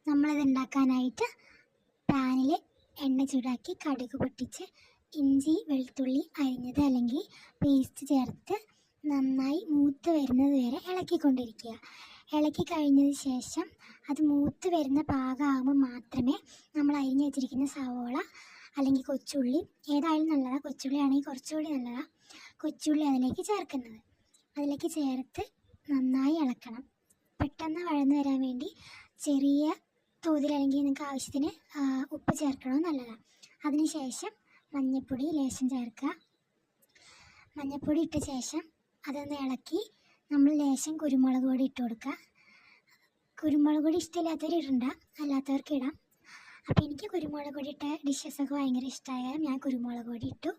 നമ്മളിത് ഉണ്ടാക്കാനായിട്ട് പാനിൽ എണ്ണ ചൂടാക്കി കടുക് പൊട്ടിച്ച് ഇഞ്ചി വെളുത്തുള്ളി അരിഞ്ഞത് അല്ലെങ്കിൽ പേസ്റ്റ് ചേർത്ത് നന്നായി മൂത്ത് വരുന്നത് വരെ ഇളക്കിക്കൊണ്ടിരിക്കുക. ഇളക്കി കഴിഞ്ഞതിന് ശേഷം അത് മൂത്ത് വരുന്ന പാകമാകുമ്പോൾ മാത്രമേ നമ്മൾ അരിഞ്ഞ് വെച്ചിരിക്കുന്ന സവോള അല്ലെങ്കിൽ കൊച്ചുള്ളി, ഏതായാലും നല്ലതാണ്, കൊച്ചുള്ളി ആണെങ്കിൽ കുറച്ചുകൂടി നല്ലതാണ്, കൊച്ചുള്ളി അതിലേക്ക് ചേർക്കുന്നത്. അതിലേക്ക് ചേർത്ത് നന്നായി ഇളക്കണം. പെട്ടെന്ന് വഴന്ന് വരാൻ വേണ്ടി ചെറിയ തോതിൽ അല്ലെങ്കിൽ നിങ്ങൾക്ക് ആവശ്യത്തിന് ഉപ്പ് ചേർക്കണമെന്ന് നല്ലതാണ്. അതിനുശേഷം മഞ്ഞൾപ്പൊടി ലേശം ചേർക്കുക. മഞ്ഞൾപ്പൊടി ഇട്ട ശേഷം അതൊന്ന് ഇളക്കി നമ്മൾ ലേശം കുരുമുളക് പൊടി ഇട്ട് കൊടുക്കുക. കുരുമുളക് പൊടി ഇഷ്ടമില്ലാത്തവർ ഇടണ്ട, അല്ലാത്തവർക്ക് ഇടാം. അപ്പോൾ എനിക്ക് കുരുമുളക് പൊടി ഇട്ട ഡിഷസൊക്കെ ഭയങ്കര ഇഷ്ടമായാലും ഞാൻ കുരുമുളക് പൊടി ഇട്ടു.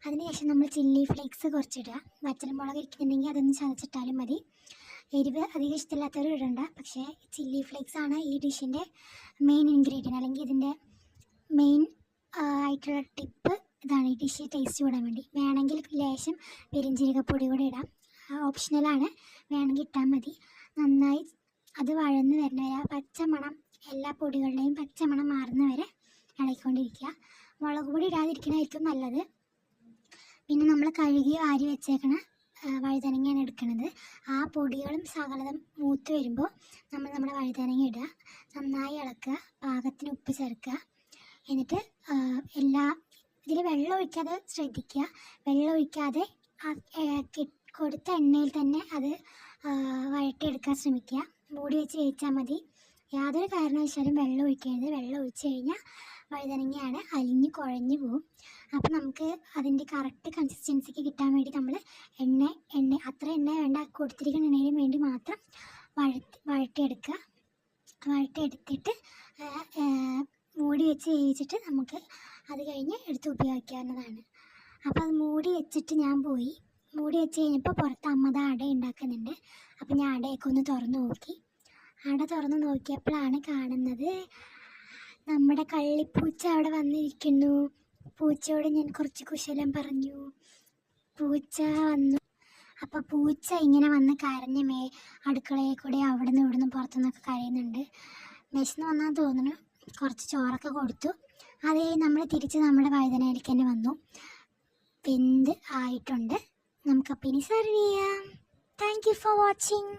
അതിനുശേഷം നമ്മൾ ചില്ലി ഫ്ലേക്സ് കുറച്ചിടുക. വറ്റൽമുളക് ഇരിക്കുന്നുണ്ടെങ്കിൽ അതൊന്ന് ചതച്ചിട്ടാലും മതി. എരിവ് അധികം ഇഷ്ടമില്ലാത്തവർ ഇടണ്ട. പക്ഷേ ചില്ലി ഫ്ലേക്സ് ആണ് ഈ ഡിഷിൻ്റെ മെയിൻ ഇൻഗ്രീഡിയൻറ്റ്, അല്ലെങ്കിൽ ഇതിൻ്റെ മെയിൻ ആയിട്ടുള്ള ടിപ്പ് ഇതാണ്, ഈ ഡിഷ് ടേസ്റ്റ് കൂടാൻ വേണ്ടി. വേണമെങ്കിൽ ലേശം പെരിഞ്ജീരകപ്പൊടി കൂടെ ഇടാം, ഓപ്ഷണലാണ്, വേണമെങ്കിൽ ഇട്ടാൽ മതി. നന്നായി അത് വഴന്ന് വരുന്ന വരെ പച്ചമണം, എല്ലാ പൊടികളുടെയും പച്ചമണം മാറുന്ന വരെ ഇളക്കിക്കൊണ്ടിരിക്കുക. മുളക് പൊടി ഇടാതിരിക്കണമായിരിക്കും നല്ലത്. പിന്നെ നമ്മൾ കഴുകി വാരി വെച്ചേക്കണ വഴുതനങ്ങയാണ് എടുക്കുന്നത്. ആ പൊടികളും സകലതും മൂത്ത് വരുമ്പോൾ നമ്മൾ നമ്മുടെ വഴുതനങ്ങ ഇടുക, നന്നായി ഇളക്കുക, പാകത്തിന് ഉപ്പ് ചേർക്കുക. എന്നിട്ട് ഇതിൽ വെള്ളം ഒഴിക്കാതെ ശ്രദ്ധിക്കുക. വെള്ളം ഒഴിക്കാതെ കൊടുത്ത എണ്ണയിൽ തന്നെ അത് വഴറ്റിയെടുക്കാൻ ശ്രമിക്കുക. മൂടി വെച്ച് വേവിച്ചാൽ മതി. യാതൊരു കാരണവശാലും വെള്ളം ഒഴിക്കരുത്. വെള്ളം ഒഴിച്ച് കഴിഞ്ഞാൽ വഴുതനങ്ങയാണ് അലിഞ്ഞ് കുഴഞ്ഞു പോകും. അപ്പോൾ നമുക്ക് അതിൻ്റെ കറക്റ്റ് കൺസിസ്റ്റൻസിക്ക് കിട്ടാൻ വേണ്ടി നമ്മൾ അത്ര എണ്ണ വേണ്ട, കൊടുത്തിരിക്കുന്ന എണ്ണയിലും വേണ്ടി മാത്രം വഴറ്റിയെടുക്കുക. വഴറ്റിയെടുത്തിട്ട് മൂടി വെച്ച് വേവിച്ചിട്ട് നമുക്ക് അത് കഴിഞ്ഞ് എടുത്ത് ഉപയോഗിക്കാവുന്നതാണ്. അപ്പോൾ അത് മൂടി വെച്ചിട്ട് ഞാൻ പോയി. മൂടി വെച്ച് കഴിഞ്ഞപ്പോൾ പുറത്ത് അമ്മ അട ഉണ്ടാക്കുന്നുണ്ട്. അപ്പോൾ ഞാൻ അടയൊക്കെ ഒന്ന് തുറന്ന് നോക്കി. അട തുറന്ന് നോക്കിയപ്പോഴാണ് കാണുന്നത് നമ്മുടെ കള്ളിപ്പൂച്ച അവിടെ വന്നിരിക്കുന്നു. പൂച്ചയോട് ഞാൻ കുറച്ച് കുശലം പറഞ്ഞു. പൂച്ച വന്നു. അപ്പോൾ പൂച്ച ഇങ്ങനെ വന്ന് കരഞ്ഞ് അടുക്കളയിൽ കൂടെ അവിടെ നിന്ന് ഇവിടുന്ന് പുറത്തുനിന്നൊക്കെ കരയുന്നുണ്ട്. വിശന്ന് വന്നാൽ തോന്നുന്നു. കുറച്ച് ചോറൊക്കെ കൊടുത്തു. അതേ നമ്മൾ തിരിച്ച് നമ്മുടെ വഴുതനയിലേക്ക് തന്നെ വന്നു. വെന്ത് ആയിട്ടുണ്ട്. നമുക്കപ്പോൾ ഇനി സെർവ് ചെയ്യാം. Thank you for watching.